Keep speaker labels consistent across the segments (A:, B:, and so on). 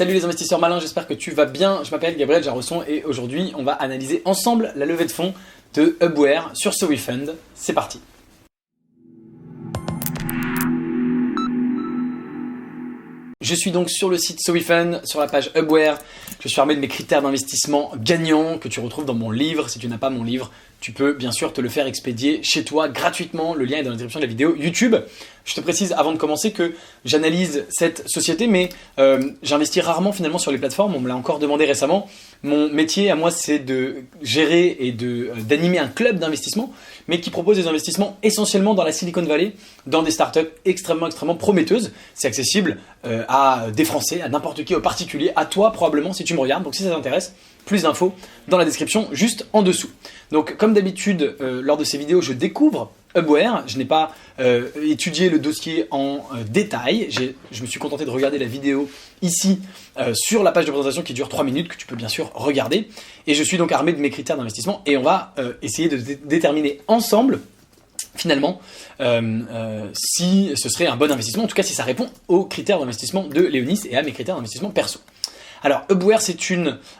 A: Salut les investisseurs malins, j'espère que tu vas bien. Je m'appelle Gabriel Jarosson et aujourd'hui on va analyser ensemble la levée de fonds de Hubware sur SoWeFund. C'est parti. Je suis donc sur le site SoWeFund, sur la page Hubware. Je suis armé de mes critères d'investissement gagnants que tu retrouves dans mon livre. Si tu n'as pas mon livre, tu peux bien sûr te le faire expédier chez toi gratuitement. Le lien est dans la description de la vidéo YouTube. Je te précise avant de commencer que j'analyse cette société, mais j'investis rarement finalement sur les plateformes. On me l'a encore demandé récemment. Mon métier à moi, c'est de gérer et d'animer un club d'investissement, mais qui propose des investissements essentiellement dans la Silicon Valley, dans des startups extrêmement prometteuses. C'est accessible à des Français, à n'importe qui, aux particuliers, à toi probablement si tu me regardes. Donc si ça t'intéresse, plus d'infos dans la description juste en dessous. Donc comme d'habitude, lors de ces vidéos, je découvre Hubware. Je n'ai pas étudié le dossier en détail. Je me suis contenté de regarder la vidéo ici sur la page de présentation qui dure 3 minutes, que tu peux bien sûr regarder. Et je suis donc armé de mes critères d'investissement et on va essayer de déterminer ensemble finalement si ce serait un bon investissement, en tout cas si ça répond aux critères d'investissement de Léonis et à mes critères d'investissement perso. Alors Hubware, c'est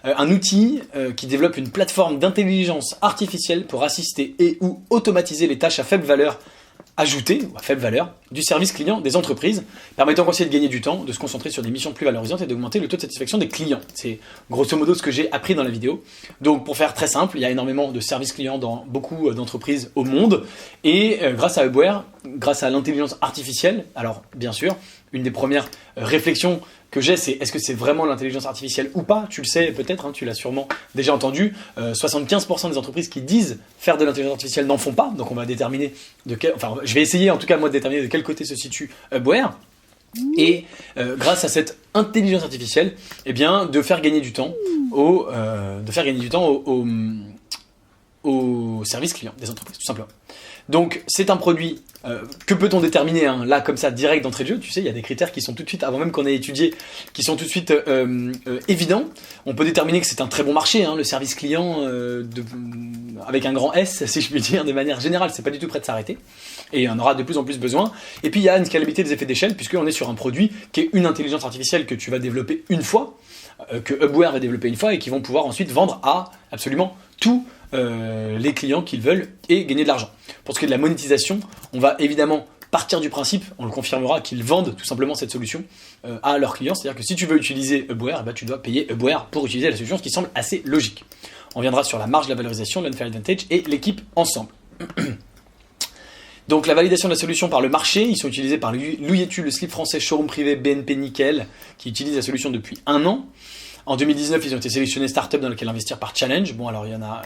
A: un outil qui développe une plateforme d'intelligence artificielle pour assister et ou automatiser les tâches à faible valeur ajoutée ou à faible valeur du service client des entreprises, permettant aussi de gagner du temps, de se concentrer sur des missions plus valorisantes et d'augmenter le taux de satisfaction des clients. C'est grosso modo ce que j'ai appris dans la vidéo. Donc pour faire très simple, il y a énormément de services clients dans beaucoup d'entreprises au monde et grâce à Hubware, grâce à l'intelligence artificielle, alors bien sûr, une des premières réflexions que j'ai, c'est est-ce que c'est vraiment l'intelligence artificielle ou pas? Tu le sais peut-être, hein, tu l'as sûrement déjà entendu. 75% des entreprises qui disent faire de l'intelligence artificielle n'en font pas. Donc on va déterminer je vais essayer en tout cas moi de déterminer de quel côté se situe Hubware. Et grâce à cette intelligence artificielle, eh bien, de faire gagner du temps aux services clients des entreprises, tout simplement. Donc c'est un produit, que peut-on déterminer là comme ça direct d'entrée de jeu? Tu sais, il y a des critères qui sont tout de suite, avant même qu'on ait étudié, qui sont tout de suite évidents. On peut déterminer que c'est un très bon marché, le service client avec un grand S, si je puis dire, de manière générale, c'est pas du tout prêt de s'arrêter. Et il y en aura de plus en plus besoin. Et puis il y a une scalabilité des effets d'échelle, puisqu'on est sur un produit qui est une intelligence artificielle que tu vas développer une fois, que Hubware va développer une fois, et qui vont pouvoir ensuite vendre à absolument tous les clients qu'ils veulent et gagner de l'argent. Pour ce qui est de la monétisation, on va évidemment partir du principe, on le confirmera, qu'ils vendent tout simplement cette solution à leurs clients. C'est-à-dire que si tu veux utiliser Hubware, tu dois payer Hubware pour utiliser la solution, ce qui semble assez logique. On viendra sur la marge de la valorisation, l'unfair advantage et l'équipe ensemble. Donc la validation de la solution par le marché, ils sont utilisés par Louis Etu, le slip français showroom privé BNP Nickel, qui utilise la solution depuis 1 an. En 2019, ils ont été sélectionnés startup dans lesquelles investir par Challenge. Bon, alors il y en a,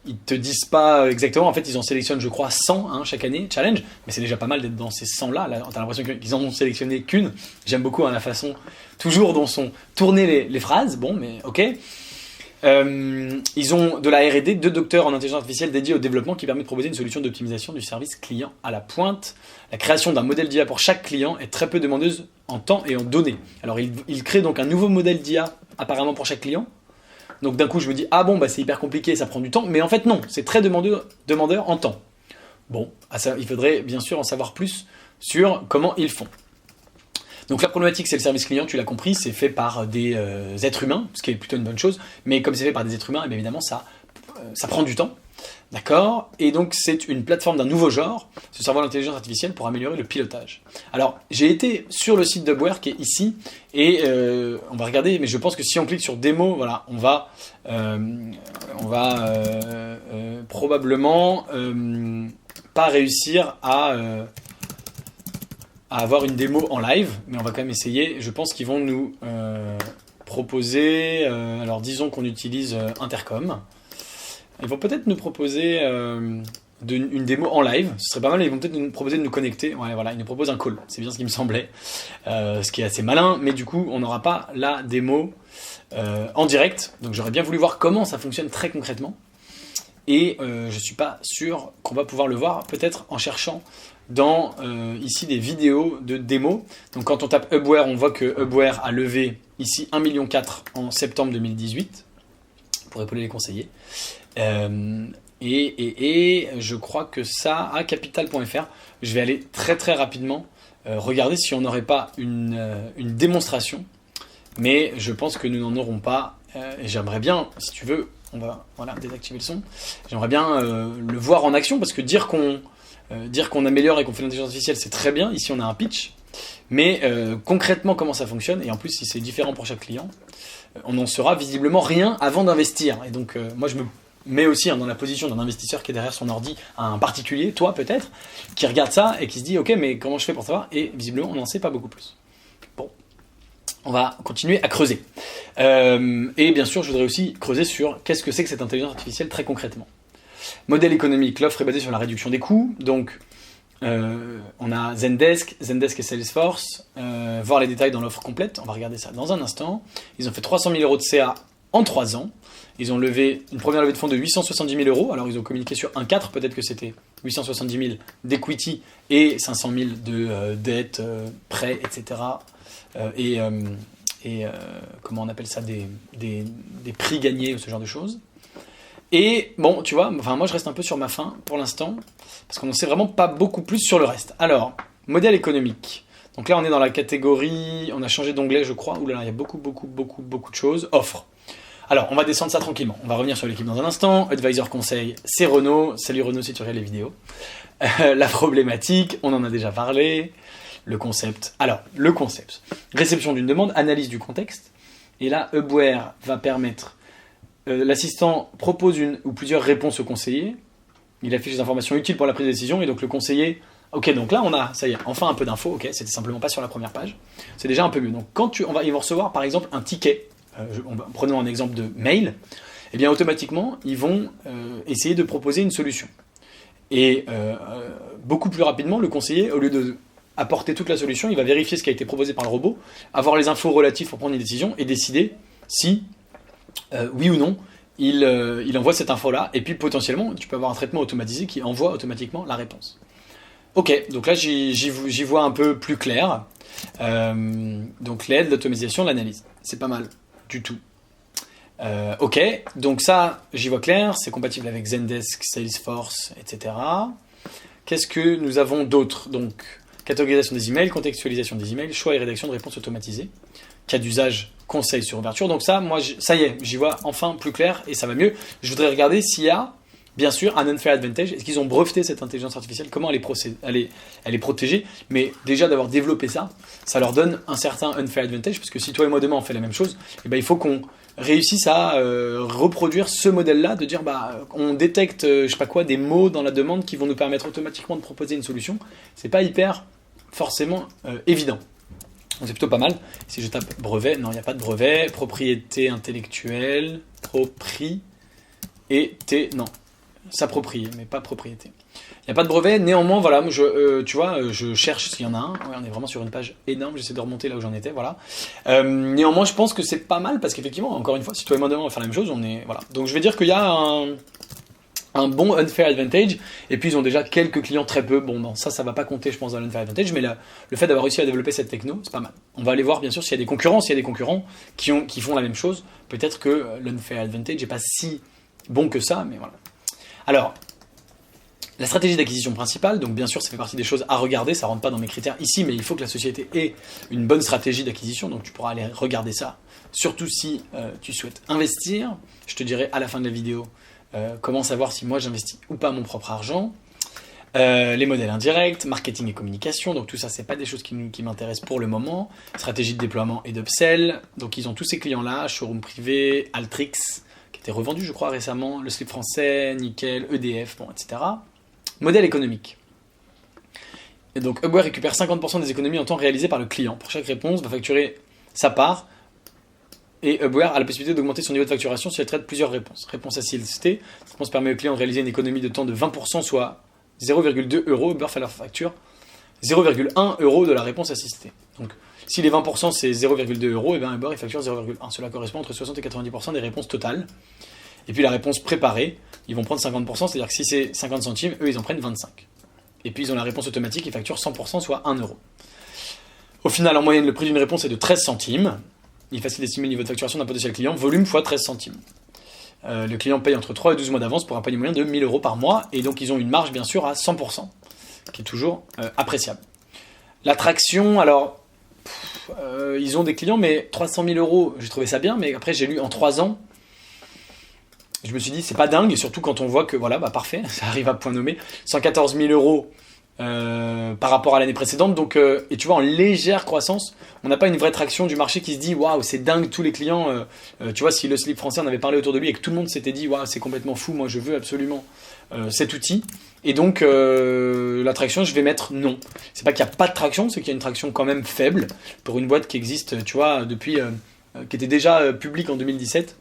A: ils te disent pas exactement. En fait, ils en sélectionnent, je crois, 100 chaque année, Challenge. Mais c'est déjà pas mal d'être dans ces 100-là. Là, t'as l'impression qu'ils en ont sélectionné qu'une. J'aime beaucoup la façon, toujours dont sont tournées les phrases. Bon, mais ok. Ils ont de la R&D, 2 docteurs en intelligence artificielle dédiés au développement qui permet de proposer une solution d'optimisation du service client à la pointe. La création d'un modèle d'IA pour chaque client est très peu demandeuse en temps et en données. Alors ils créent donc un nouveau modèle d'IA apparemment pour chaque client. Donc d'un coup je me dis c'est hyper compliqué, ça prend du temps, mais en fait non, c'est très demandeur en temps. Bon, il faudrait bien sûr en savoir plus sur comment ils font. Donc la problématique, c'est le service client, tu l'as compris, c'est fait par des êtres humains, ce qui est plutôt une bonne chose, mais comme c'est fait par des êtres humains, bien évidemment, ça prend du temps. D'accord? Et donc c'est une plateforme d'un nouveau genre, se servant d'intelligence artificielle pour améliorer le pilotage. Alors j'ai été sur le site d'Hubware qui est ici, et on va regarder, mais je pense que si on clique sur démo, voilà, on va probablement pas réussir à avoir une démo en live, mais on va quand même essayer. Je pense qu'ils vont nous proposer, alors disons qu'on utilise Intercom, ils vont peut-être nous proposer une démo en live, ce serait pas mal, ils vont peut-être nous proposer de nous connecter, ouais voilà, ils nous proposent un call, c'est bien ce qui me semblait, ce qui est assez malin, mais du coup on n'aura pas la démo en direct, donc j'aurais bien voulu voir comment ça fonctionne très concrètement, et je suis pas sûr qu'on va pouvoir le voir, peut-être en cherchant dans ici des vidéos de démo. Donc quand on tape Hubware, on voit que Hubware a levé ici 1,4 million en septembre 2018 pour épauler les conseillers. Et je crois que ça, à capital.fr, je vais aller très rapidement regarder si on n'aurait pas une démonstration mais je pense que nous n'en aurons pas. Et j'aimerais bien, si tu veux, on va désactiver le son. J'aimerais bien le voir en action, parce que dire qu'on améliore et qu'on fait l'intelligence artificielle, c'est très bien. Ici, on a un pitch. Mais concrètement, comment ça fonctionne, et en plus, si c'est différent pour chaque client, on n'en saura visiblement rien avant d'investir. Et donc, moi, je me mets aussi dans la position d'un investisseur qui est derrière son ordi, un particulier, toi peut-être, qui regarde ça et qui se dit « Ok, mais comment je fais pour savoir ?» Et visiblement, on n'en sait pas beaucoup plus. Bon, on va continuer à creuser. Et bien sûr, je voudrais aussi creuser sur qu'est-ce que c'est que cette intelligence artificielle très concrètement. Modèle économique, l'offre est basée sur la réduction des coûts, donc on a Zendesk et Salesforce, voir les détails dans l'offre complète, on va regarder ça dans un instant. Ils ont fait 300 000 € de CA en 3 ans, ils ont levé une première levée de fonds de 870 000 €, alors ils ont communiqué sur 1,4, peut-être que c'était 870 000 d'equity et 500 000 de dette, prêts, etc. Comment on appelle ça, des prix gagnés ou ce genre de choses. Et bon, tu vois, moi je reste un peu sur ma faim pour l'instant, parce qu'on n'en sait vraiment pas beaucoup plus sur le reste. Alors, modèle économique. Donc là, on est dans la catégorie, on a changé d'onglet, je crois. Ouh là là, il y a beaucoup de choses. Offre. Alors, on va descendre ça tranquillement. On va revenir sur l'équipe dans un instant. Advisor conseil, c'est Renaud. Salut Renaud si tu regardes les vidéos. La problématique, on en a déjà parlé. Le concept. Alors, le concept. Réception d'une demande, analyse du contexte. Et là, Hubware va permettre... l'assistant propose une ou plusieurs réponses au conseiller. Il affiche des informations utiles pour la prise de décision. Et donc, le conseiller... Ok, donc là, on a, ça y est, enfin un peu d'infos. Ok, c'était simplement pas sur la première page. C'est déjà un peu mieux. Donc, ils vont recevoir, par exemple, un ticket. Prenons un exemple de mail. Eh bien, automatiquement, ils vont essayer de proposer une solution. Et beaucoup plus rapidement, le conseiller, au lieu de apporter toute la solution, il va vérifier ce qui a été proposé par le robot, avoir les infos relatives pour prendre une décision et décider si, oui ou non, il envoie cette info-là. Et puis, potentiellement, tu peux avoir un traitement automatisé qui envoie automatiquement la réponse. Ok, donc là, j'y vois un peu plus clair. Donc, l'aide, l'automatisation, l'analyse. C'est pas mal du tout. Ok, donc ça, j'y vois clair. C'est compatible avec Zendesk, Salesforce, etc. Qu'est-ce que nous avons d'autre? Donc, catégorisation des emails, contextualisation des emails, choix et rédaction de réponses automatisées, cas d'usage, conseil sur ouverture. Donc ça, moi, ça y est, j'y vois enfin plus clair et ça va mieux. Je voudrais regarder s'il y a, bien sûr, un unfair advantage. Est-ce qu'ils ont breveté cette intelligence artificielle? Comment elle est protégée? Mais déjà d'avoir développé ça, ça leur donne un certain unfair advantage, parce que si toi et moi demain on fait la même chose, eh ben, il faut qu'on réussisse à reproduire ce modèle-là, de dire on détecte je sais pas quoi, des mots dans la demande qui vont nous permettre automatiquement de proposer une solution. C'est pas hyper forcément évident. Donc c'est plutôt pas mal. Si je tape brevet, non, il n'y a pas de brevet. Propriété intellectuelle, non, s'approprier, mais pas propriété. Il n'y a pas de brevet, néanmoins, voilà, tu vois, je cherche s'il y en a un. Ouais, on est vraiment sur une page énorme, j'essaie de remonter là où j'en étais, voilà. Néanmoins, je pense que c'est pas mal, parce qu'effectivement, encore une fois, si toi et moi demain on va faire la même chose, voilà. Donc je vais dire qu'il y a un bon unfair advantage, et puis ils ont déjà quelques clients très peu. Bon, non, ça va pas compter, je pense, dans l'unfair advantage, mais le fait d'avoir réussi à développer cette techno, c'est pas mal. On va aller voir, bien sûr, s'il y a des concurrents. S'il y a des concurrents qui font la même chose, peut-être que l'unfair advantage n'est pas si bon que ça, mais voilà. Alors, la stratégie d'acquisition principale, donc bien sûr, ça fait partie des choses à regarder, ça rentre pas dans mes critères ici, mais il faut que la société ait une bonne stratégie d'acquisition, donc tu pourras aller regarder ça, surtout si tu souhaites investir. Je te dirai à la fin de la vidéo comment savoir si moi j'investis ou pas mon propre argent. Les modèles indirects, marketing et communication, donc tout ça, c'est pas des choses qui m'intéressent pour le moment. Stratégie de déploiement et d'upsell, donc ils ont tous ces clients-là, showroom privé, Altrix, qui était revendu, je crois, récemment, le slip français, Nickel, EDF, bon, etc. Modèle économique. Et donc, Hubware récupère 50% des économies en temps réalisées par le client. Pour chaque réponse, va facturer sa part. Et Hubware a la possibilité d'augmenter son niveau de facturation si elle traite plusieurs réponses. Réponse assistée. Cette réponse permet au client de réaliser une économie de temps de 20%, soit 0,2 €. Hubware fait leur facture 0,1 € de la réponse assistée. Donc, si les 20% c'est 0,2 €, et bien Hubware il facture 0,1. Cela correspond entre 60 et 90% des réponses totales. Et puis la réponse préparée, ils vont prendre 50%, c'est-à-dire que si c'est 50 centimes, eux ils en prennent 25. Et puis ils ont la réponse automatique, ils facturent 100%, soit 1 €. Au final, en moyenne, le prix d'une réponse est de 13 centimes. Il est facile d'estimer le niveau de facturation d'un potentiel client, volume fois 13 centimes. Le client paye entre 3 et 12 mois d'avance pour un panier moyen de 1 000 € par mois, et donc ils ont une marge bien sûr à 100%, qui est toujours appréciable. L'attraction, alors, ils ont des clients, mais 300 000 euros, j'ai trouvé ça bien, mais après j'ai lu en 3 ans, je me suis dit c'est pas dingue, et surtout quand on voit que voilà, bah parfait, ça arrive à point nommé, 114 000 euros par rapport à l'année précédente, donc et tu vois en légère croissance, on n'a pas une vraie traction du marché qui se dit waouh c'est dingue tous les clients, tu vois si le slip français en avait parlé autour de lui et que tout le monde s'était dit waouh c'est complètement fou, moi je veux absolument cet outil, et donc la traction je vais mettre non, c'est pas qu'il n'y a pas de traction, c'est qu'il y a une traction quand même faible pour une boîte qui existe tu vois depuis, qui était déjà publique en 2017.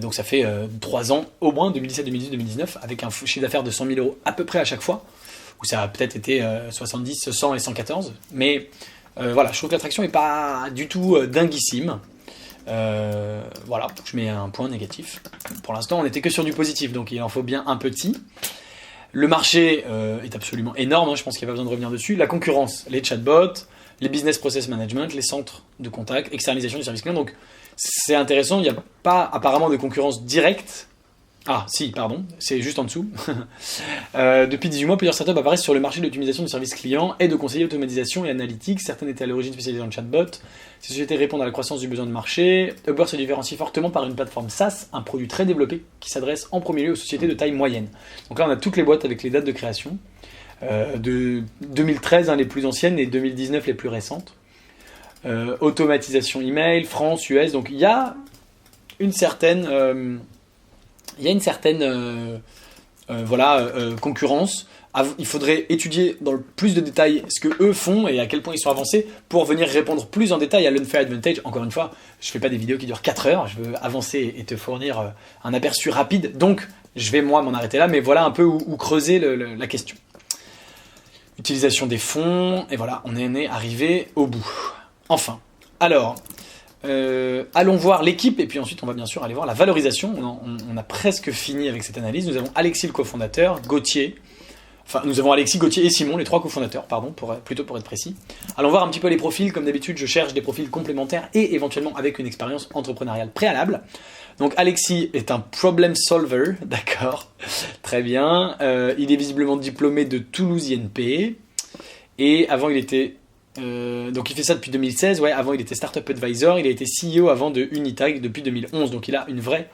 A: Donc ça fait 3 ans au moins, 2017, 2018, 2019, avec un chiffre d'affaires de 100 000 euros à peu près à chaque fois, où ça a peut-être été 70, 100 et 114. Mais voilà, je trouve que l'attraction n'est pas du tout dinguissime. Voilà, je mets un point négatif. Pour l'instant, on n'était que sur du positif, donc il en faut bien un petit. Le marché est absolument énorme, hein, je pense qu'il n'y a pas besoin de revenir dessus. La concurrence, les chatbots, les business process management, les centres de contact, externalisation du service client. Donc c'est intéressant, il n'y a pas apparemment de concurrence directe. Ah si, pardon, c'est juste en dessous. Depuis 18 mois, plusieurs startups apparaissent sur le marché de l'optimisation du service client et de conseiller automatisation et analytics. Certaines étaient à l'origine spécialisées en chatbot. Ces sociétés répondent à la croissance du besoin de marché. Uber se différencie fortement par une plateforme SaaS, un produit très développé qui s'adresse en premier lieu aux sociétés de taille moyenne. Donc là, on a toutes les boîtes avec les dates de création. De 2013, hein, les plus anciennes, et 2019, les plus récentes. Automatisation email, France, US. Donc il y a une certaine... concurrence. Il faudrait étudier dans le plus de détails ce que eux font et à quel point ils sont avancés pour venir répondre plus en détail à l'Unfair Advantage. Encore une fois, je ne fais pas des vidéos qui durent 4 heures, je veux avancer et te fournir un aperçu rapide, donc je vais moi m'en arrêter là, mais voilà un peu où creuser la question. Utilisation des fonds, et voilà, on est arrivé au bout. Enfin, alors... allons voir l'équipe et puis ensuite on va bien sûr aller voir la valorisation. On a presque fini avec cette analyse. Nous avons Alexis le cofondateur, Gauthier, nous avons Alexis, Gauthier et Simon, les 3 cofondateurs, plutôt pour être précis. Allons voir un petit peu les profils. Comme d'habitude, je cherche des profils complémentaires et éventuellement avec une expérience entrepreneuriale préalable. Donc Alexis est un problem solver, d'accord, très bien. Il est visiblement diplômé de Toulouse INP et avant il était... donc il fait ça depuis 2016, ouais, avant il était Startup Advisor, il a été CEO avant de Unitag depuis 2011, donc il a une vraie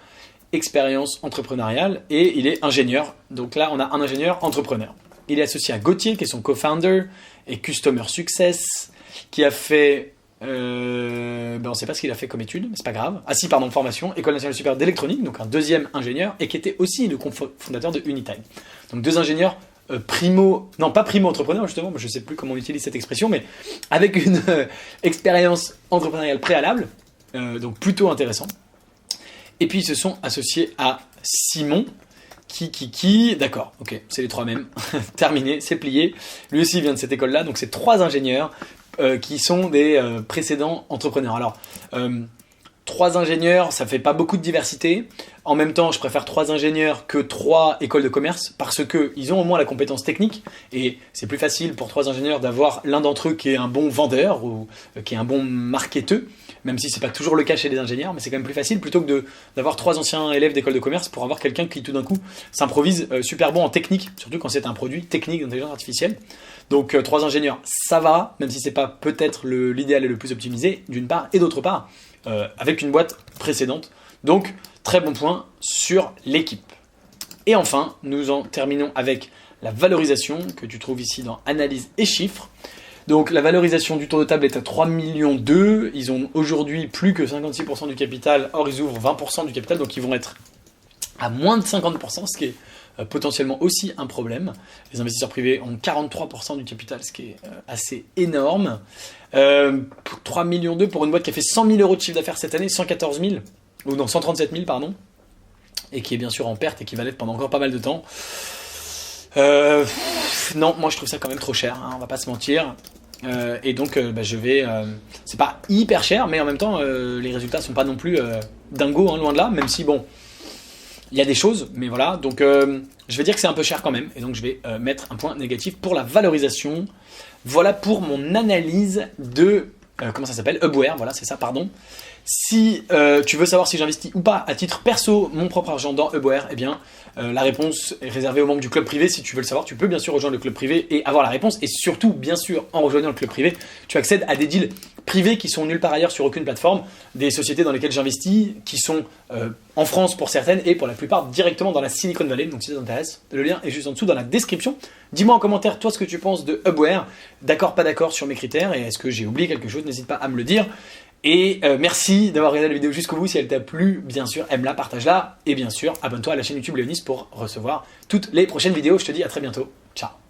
A: expérience entrepreneuriale et il est ingénieur, donc là on a un ingénieur entrepreneur. Il est associé à Gauthier qui est son co-founder et Customer Success, qui a fait, on ne sait pas ce qu'il a fait comme étude, mais c'est pas grave, formation, École nationale supérieure d'électronique, donc un deuxième ingénieur et qui était aussi le cofondateur de Unitag. Donc 2 ingénieurs pas primo-entrepreneur justement, je ne sais plus comment on utilise cette expression, mais avec une expérience entrepreneuriale préalable, donc plutôt intéressant. Et puis ils se sont associés à Simon, d'accord, ok, c'est les 3 mêmes, terminé, c'est plié. Lui aussi vient de cette école-là, donc c'est 3 ingénieurs qui sont des précédents entrepreneurs. Alors, 3 ingénieurs, ça fait pas beaucoup de diversité. En même temps, je préfère 3 ingénieurs que 3 écoles de commerce parce qu'ils ont au moins la compétence technique et c'est plus facile pour 3 ingénieurs d'avoir l'un d'entre eux qui est un bon vendeur ou qui est un bon marketeur, même si c'est pas toujours le cas chez les ingénieurs, mais c'est quand même plus facile plutôt que d'avoir 3 anciens élèves d'école de commerce pour avoir quelqu'un qui tout d'un coup s'improvise super bon en technique, surtout quand c'est un produit technique d'intelligence artificielle. Donc 3 ingénieurs, ça va, même si c'est pas peut-être l'idéal et le plus optimisé d'une part, et d'autre part, avec une boîte précédente. Donc, très bon point sur l'équipe. Et enfin, nous en terminons avec la valorisation que tu trouves ici dans Analyse et chiffres. Donc, la valorisation du tour de table est à 3,2 millions. Ils ont aujourd'hui plus que 56% du capital. Or, ils ouvrent 20% du capital. Donc, ils vont être à moins de 50%, ce qui est potentiellement aussi un problème. Les investisseurs privés ont 43% du capital, ce qui est assez énorme. 3,2 millions pour une boîte qui a fait 100 000 euros de chiffre d'affaires cette année, 137 000, pardon, et qui est bien sûr en perte et qui va l'être pendant encore pas mal de temps. Non, moi je trouve ça quand même trop cher, hein, on va pas se mentir. Et donc je vais... c'est pas hyper cher, mais en même temps, les résultats sont pas non plus dingos, hein, loin de là, même si bon... Il y a des choses, mais voilà. Donc, je vais dire que c'est un peu cher quand même. Et donc, je vais mettre un point négatif pour la valorisation. Voilà pour mon analyse de... comment ça s'appelle ? Upware, voilà, c'est ça, pardon. Si tu veux savoir si j'investis ou pas à titre perso mon propre argent dans Hubware, eh bien la réponse est réservée aux membres du club privé. Si tu veux le savoir, tu peux bien sûr rejoindre le club privé et avoir la réponse. Et surtout, bien sûr, en rejoignant le club privé, tu accèdes à des deals privés qui sont nulle part ailleurs sur aucune plateforme, des sociétés dans lesquelles j'investis, qui sont en France pour certaines et pour la plupart directement dans la Silicon Valley. Donc si ça t'intéresse, le lien est juste en dessous dans la description. Dis-moi en commentaire toi ce que tu penses de Hubware, d'accord, pas d'accord sur mes critères, et est-ce que j'ai oublié quelque chose, n'hésite pas à me le dire. Et merci d'avoir regardé la vidéo jusqu'au bout. Si elle t'a plu, bien sûr, aime-la, partage-la, et bien sûr, abonne-toi à la chaîne YouTube Léonis pour recevoir toutes les prochaines vidéos. Je te dis à très bientôt. Ciao.